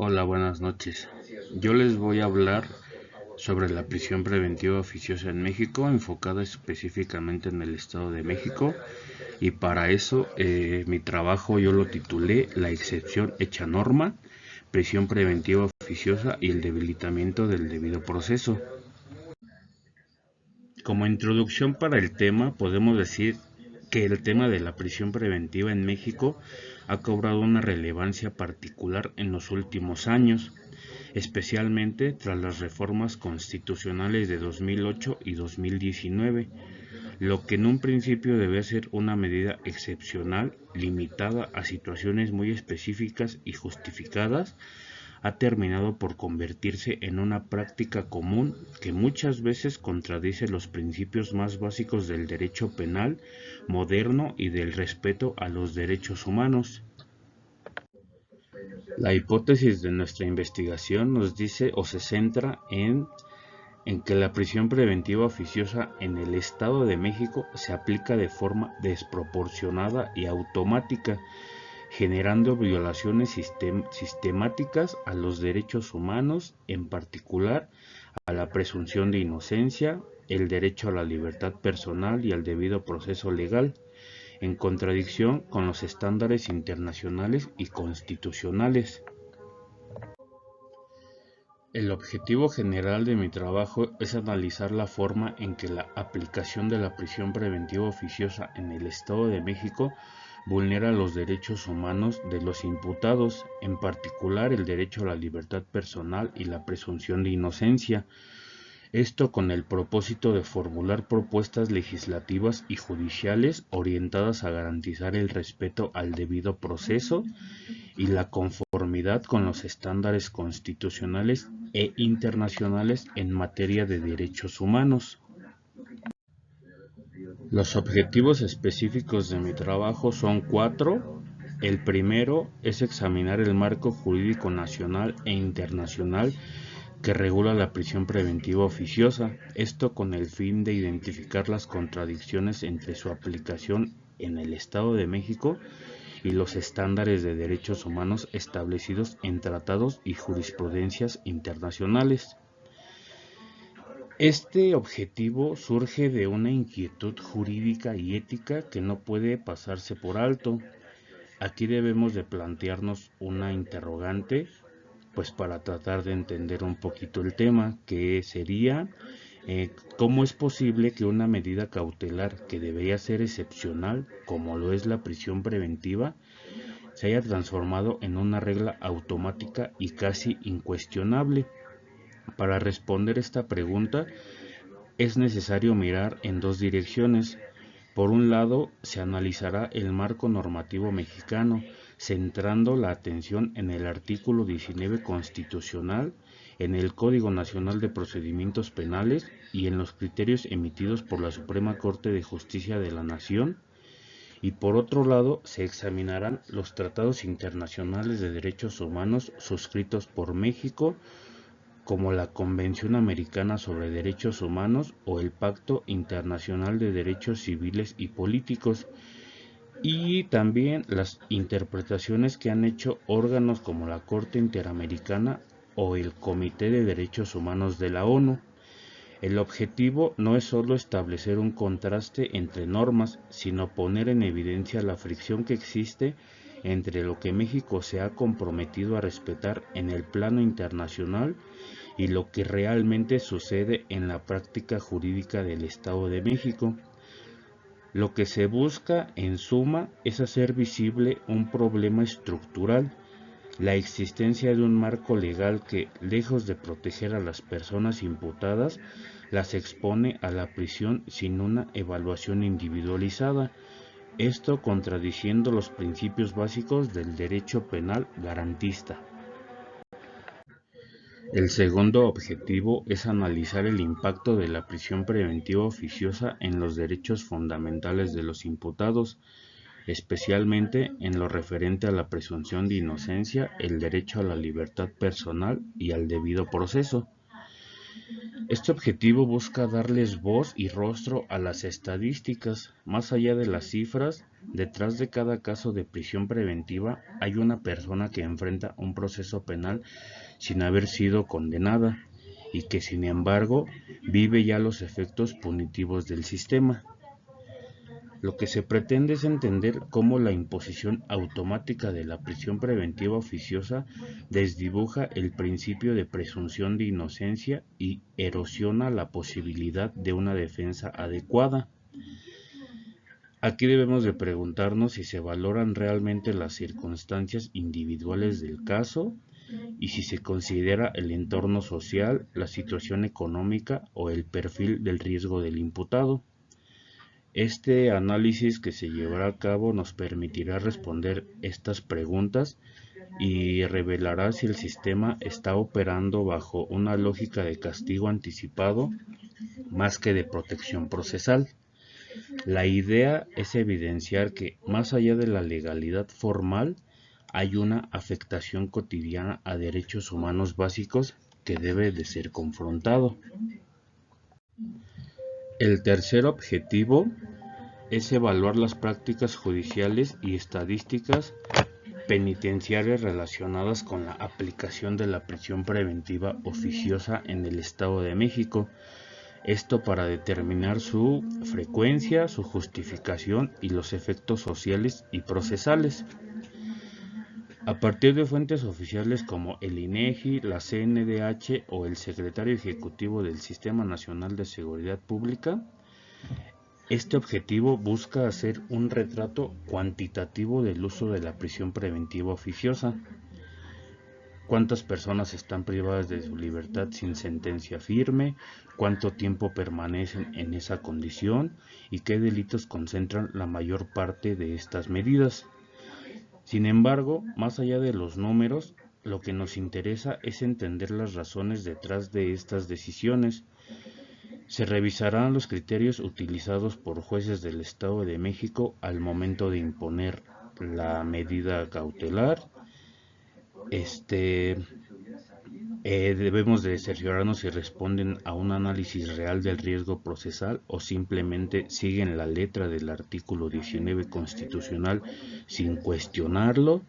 Hola, buenas noches. Yo les voy a hablar sobre la prisión preventiva oficiosa en México, enfocada específicamente en el Estado de México. Y para eso mi trabajo yo lo titulé La excepción hecha norma, prisión preventiva oficiosa y el debilitamiento del debido proceso. Como introducción para el tema, podemos decir que el tema de la prisión preventiva en México ha cobrado una relevancia particular en los últimos años, especialmente tras las reformas constitucionales de 2008 y 2019, lo que en un principio debe ser una medida excepcional, limitada a situaciones muy específicas y justificadas, ha terminado por convertirse en una práctica común que muchas veces contradice los principios más básicos del derecho penal moderno y del respeto a los derechos humanos. La hipótesis de nuestra investigación nos dice o se centra en que la prisión preventiva oficiosa en el Estado de México se aplica de forma desproporcionada y automática, generando violaciones sistemáticas a los derechos humanos, en particular a la presunción de inocencia, el derecho a la libertad personal y al debido proceso legal, en contradicción con los estándares internacionales y constitucionales. El objetivo general de mi trabajo es analizar la forma en que la aplicación de la prisión preventiva oficiosa en el Estado de México vulnera los derechos humanos de los imputados, en particular el derecho a la libertad personal y la presunción de inocencia. Esto con el propósito de formular propuestas legislativas y judiciales orientadas a garantizar el respeto al debido proceso y la conformidad con los estándares constitucionales e internacionales en materia de derechos humanos. Los objetivos específicos de mi trabajo son cuatro. El primero es examinar el marco jurídico nacional e internacional que regula la prisión preventiva oficiosa, esto con el fin de identificar las contradicciones entre su aplicación en el Estado de México y los estándares de derechos humanos establecidos en tratados y jurisprudencias internacionales. Este objetivo surge de una inquietud jurídica y ética que no puede pasarse por alto. Aquí debemos de plantearnos una interrogante, pues para tratar de entender un poquito el tema, que sería cómo es posible que una medida cautelar que debería ser excepcional, como lo es la prisión preventiva, se haya transformado en una regla automática y casi incuestionable. Para responder esta pregunta es necesario mirar en dos direcciones. Por un lado, se analizará el marco normativo mexicano, centrando la atención en el artículo 19 constitucional, en el Código Nacional de Procedimientos Penales y en los criterios emitidos por la Suprema Corte de Justicia de la Nación. Y por otro lado, se examinarán los tratados internacionales de derechos humanos suscritos por México, como la Convención Americana sobre Derechos Humanos o el Pacto Internacional de Derechos Civiles y Políticos, y también las interpretaciones que han hecho órganos como la Corte Interamericana o el Comité de Derechos Humanos de la ONU. El objetivo no es solo establecer un contraste entre normas, sino poner en evidencia la fricción que existe entre lo que México se ha comprometido a respetar en el plano internacional y lo que realmente sucede en la práctica jurídica del Estado de México. Lo que se busca, en suma, es hacer visible un problema estructural, la existencia de un marco legal que, lejos de proteger a las personas imputadas, las expone a la prisión sin una evaluación individualizada, esto contradiciendo los principios básicos del derecho penal garantista. El segundo objetivo es analizar el impacto de la prisión preventiva oficiosa en los derechos fundamentales de los imputados, especialmente en lo referente a la presunción de inocencia, el derecho a la libertad personal y al debido proceso. Este objetivo busca darles voz y rostro a las estadísticas. Más allá de las cifras, detrás de cada caso de prisión preventiva hay una persona que enfrenta un proceso penal sin haber sido condenada y que sin embargo vive ya los efectos punitivos del sistema. Lo que se pretende es entender cómo la imposición automática de la prisión preventiva oficiosa desdibuja el principio de presunción de inocencia y erosiona la posibilidad de una defensa adecuada. Aquí debemos de preguntarnos si se valoran realmente las circunstancias individuales del caso y si se considera el entorno social, la situación económica o el perfil del riesgo del imputado. Este análisis que se llevará a cabo nos permitirá responder estas preguntas y revelará si el sistema está operando bajo una lógica de castigo anticipado más que de protección procesal. La idea es evidenciar que, más allá de la legalidad formal, hay una afectación cotidiana a derechos humanos básicos que debe de ser confrontado. El tercer objetivo es evaluar las prácticas judiciales y estadísticas penitenciarias relacionadas con la aplicación de la prisión preventiva oficiosa en el Estado de México. Esto para determinar su frecuencia, su justificación y los efectos sociales y procesales. A partir de fuentes oficiales como el INEGI, la CNDH o el Secretario Ejecutivo del Sistema Nacional de Seguridad Pública, este objetivo busca hacer un retrato cuantitativo del uso de la prisión preventiva oficiosa. ¿Cuántas personas están privadas de su libertad sin sentencia firme? ¿Cuánto tiempo permanecen en esa condición? ¿Y qué delitos concentran la mayor parte de estas medidas? Sin embargo, más allá de los números, lo que nos interesa es entender las razones detrás de estas decisiones. Se revisarán los criterios utilizados por jueces del Estado de México al momento de imponer la medida cautelar. Debemos de cerciorarnos si responden a un análisis real del riesgo procesal o simplemente siguen la letra del artículo 19 constitucional sin cuestionarlo.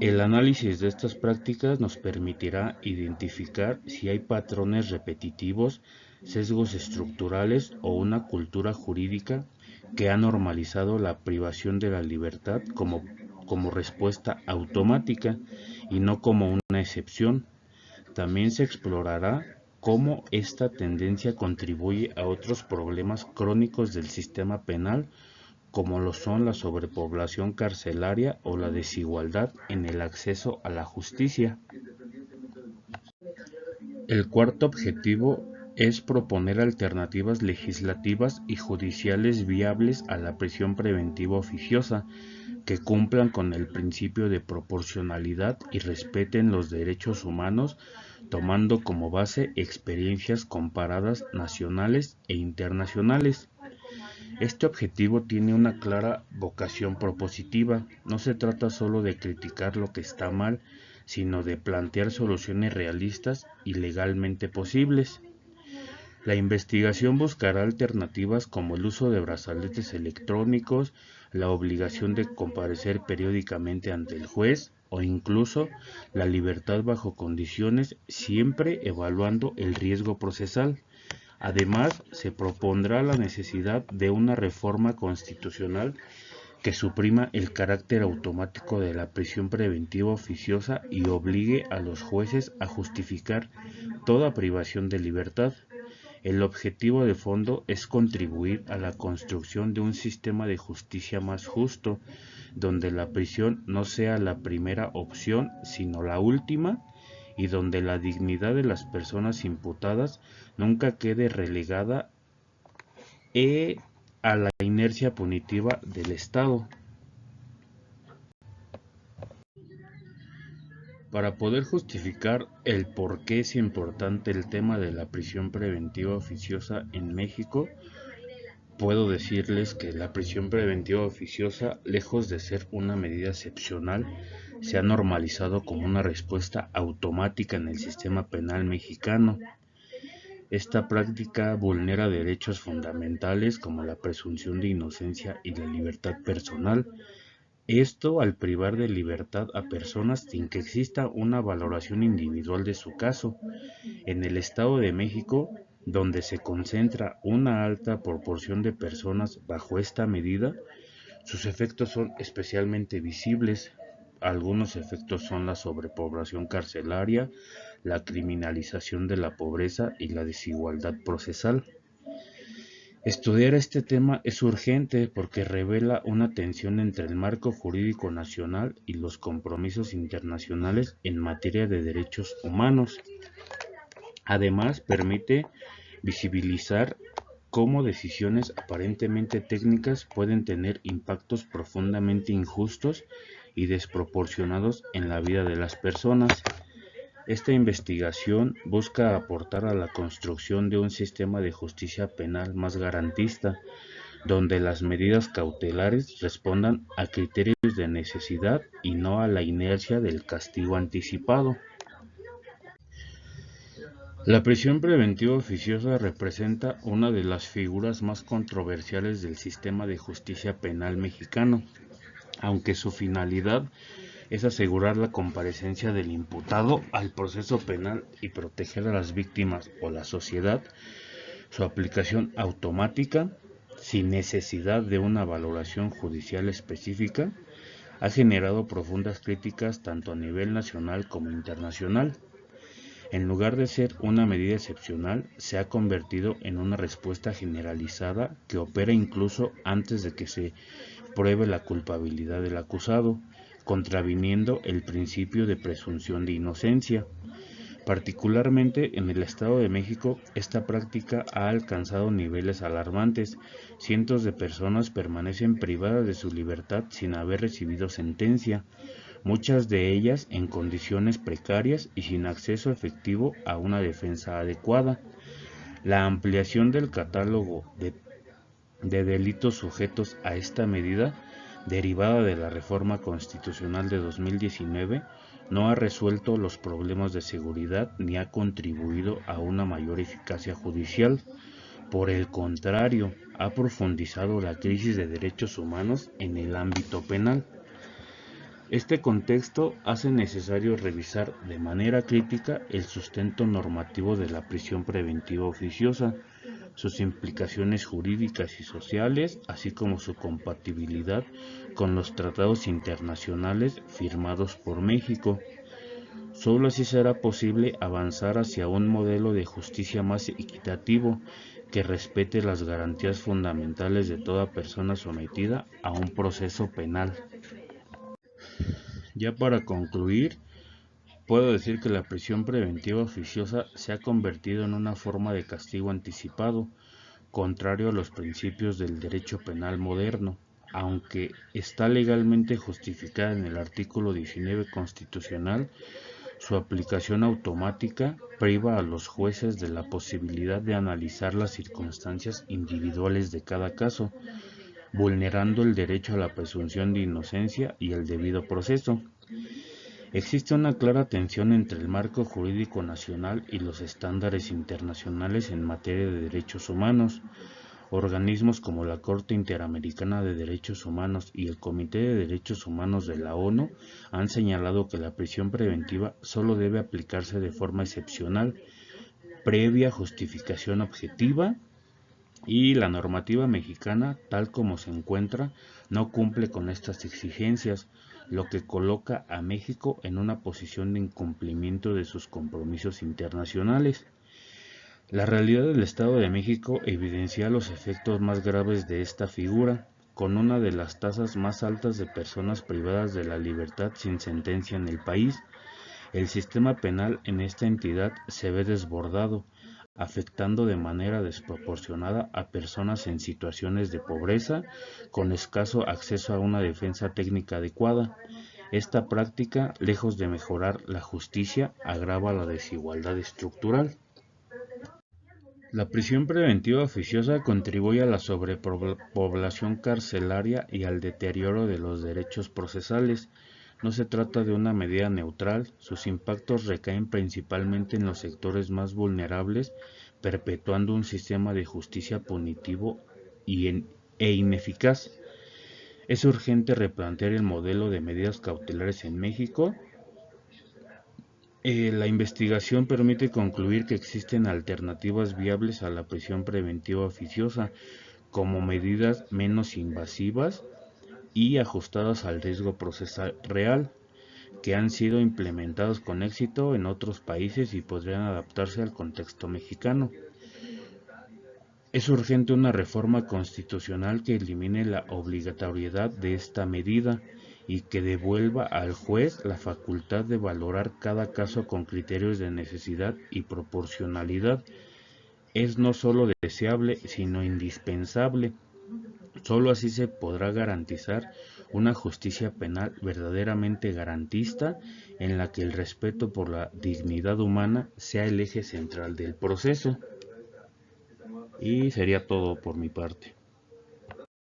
El análisis de estas prácticas nos permitirá identificar si hay patrones repetitivos, sesgos estructurales o una cultura jurídica que ha normalizado la privación de la libertad como respuesta automática y no como una excepción. También se explorará cómo esta tendencia contribuye a otros problemas crónicos del sistema penal, como lo son la sobrepoblación carcelaria o la desigualdad en el acceso a la justicia. El cuarto objetivo es proponer alternativas legislativas y judiciales viables a la prisión preventiva oficiosa, que cumplan con el principio de proporcionalidad y respeten los derechos humanos, tomando como base experiencias comparadas nacionales e internacionales. Este objetivo tiene una clara vocación propositiva. No se trata solo de criticar lo que está mal, sino de plantear soluciones realistas y legalmente posibles. La investigación buscará alternativas como el uso de brazaletes electrónicos, la obligación de comparecer periódicamente ante el juez o incluso la libertad bajo condiciones, siempre evaluando el riesgo procesal. Además, se propondrá la necesidad de una reforma constitucional que suprima el carácter automático de la prisión preventiva oficiosa y obligue a los jueces a justificar toda privación de libertad. El objetivo de fondo es contribuir a la construcción de un sistema de justicia más justo, donde la prisión no sea la primera opción, sino la última, y donde la dignidad de las personas imputadas nunca quede relegada a la inercia punitiva del Estado. Para poder justificar el por qué es importante el tema de la prisión preventiva oficiosa en México, puedo decirles que la prisión preventiva oficiosa, lejos de ser una medida excepcional, se ha normalizado como una respuesta automática en el sistema penal mexicano. Esta práctica vulnera derechos fundamentales como la presunción de inocencia y la libertad personal. Esto al privar de libertad a personas sin que exista una valoración individual de su caso. En el Estado de México, donde se concentra una alta proporción de personas bajo esta medida, sus efectos son especialmente visibles. Algunos efectos son la sobrepoblación carcelaria, la criminalización de la pobreza y la desigualdad procesal. Estudiar este tema es urgente porque revela una tensión entre el marco jurídico nacional y los compromisos internacionales en materia de derechos humanos. Además, permite visibilizar cómo decisiones aparentemente técnicas pueden tener impactos profundamente injustos y desproporcionados en la vida de las personas. Esta investigación busca aportar a la construcción de un sistema de justicia penal más garantista, donde las medidas cautelares respondan a criterios de necesidad y no a la inercia del castigo anticipado. La prisión preventiva oficiosa representa una de las figuras más controversiales del sistema de justicia penal mexicano, aunque su finalidad es asegurar la comparecencia del imputado al proceso penal y proteger a las víctimas o la sociedad. Su aplicación automática, sin necesidad de una valoración judicial específica, ha generado profundas críticas tanto a nivel nacional como internacional. En lugar de ser una medida excepcional, se ha convertido en una respuesta generalizada que opera incluso antes de que se pruebe la culpabilidad del acusado, contraviniendo el principio de presunción de inocencia. Particularmente en el Estado de México, esta práctica ha alcanzado niveles alarmantes. Cientos de personas permanecen privadas de su libertad sin haber recibido sentencia, muchas de ellas en condiciones precarias y sin acceso efectivo a una defensa adecuada. La ampliación del catálogo de delitos sujetos a esta medida, derivada de la reforma constitucional de 2019, no ha resuelto los problemas de seguridad ni ha contribuido a una mayor eficacia judicial. Por el contrario, ha profundizado la crisis de derechos humanos en el ámbito penal. Este contexto hace necesario revisar de manera crítica el sustento normativo de la prisión preventiva oficiosa, sus implicaciones jurídicas y sociales, así como su compatibilidad con los tratados internacionales firmados por México. Solo así será posible avanzar hacia un modelo de justicia más equitativo que respete las garantías fundamentales de toda persona sometida a un proceso penal. Ya para concluir, puedo decir que la prisión preventiva oficiosa se ha convertido en una forma de castigo anticipado, contrario a los principios del derecho penal moderno. Aunque está legalmente justificada en el artículo 19 constitucional, su aplicación automática priva a los jueces de la posibilidad de analizar las circunstancias individuales de cada caso, vulnerando el derecho a la presunción de inocencia y el debido proceso. Existe una clara tensión entre el marco jurídico nacional y los estándares internacionales en materia de derechos humanos. Organismos como la Corte Interamericana de Derechos Humanos y el Comité de Derechos Humanos de la ONU han señalado que la prisión preventiva solo debe aplicarse de forma excepcional, previa justificación objetiva, y la normativa mexicana, tal como se encuentra, no cumple con estas exigencias, lo que coloca a México en una posición de incumplimiento de sus compromisos internacionales. La realidad del Estado de México evidencia los efectos más graves de esta figura, con una de las tasas más altas de personas privadas de la libertad sin sentencia en el país. El sistema penal en esta entidad se ve desbordado, afectando de manera desproporcionada a personas en situaciones de pobreza, con escaso acceso a una defensa técnica adecuada. Esta práctica, lejos de mejorar la justicia, agrava la desigualdad estructural. La prisión preventiva oficiosa contribuye a la sobrepoblación carcelaria y al deterioro de los derechos procesales. No se trata de una medida neutral, sus impactos recaen principalmente en los sectores más vulnerables perpetuando un sistema de justicia punitivo e ineficaz. Es urgente replantear el modelo de medidas cautelares en México. La investigación permite concluir que existen alternativas viables a la prisión preventiva oficiosa, como medidas menos invasivas y ajustadas al riesgo procesal real, que han sido implementados con éxito en otros países y podrían adaptarse al contexto mexicano. Es urgente una reforma constitucional que elimine la obligatoriedad de esta medida y que devuelva al juez la facultad de valorar cada caso con criterios de necesidad y proporcionalidad. Es no solo deseable, sino indispensable. Solo así se podrá garantizar una justicia penal verdaderamente garantista, en la que el respeto por la dignidad humana sea el eje central del proceso. Y sería todo por mi parte.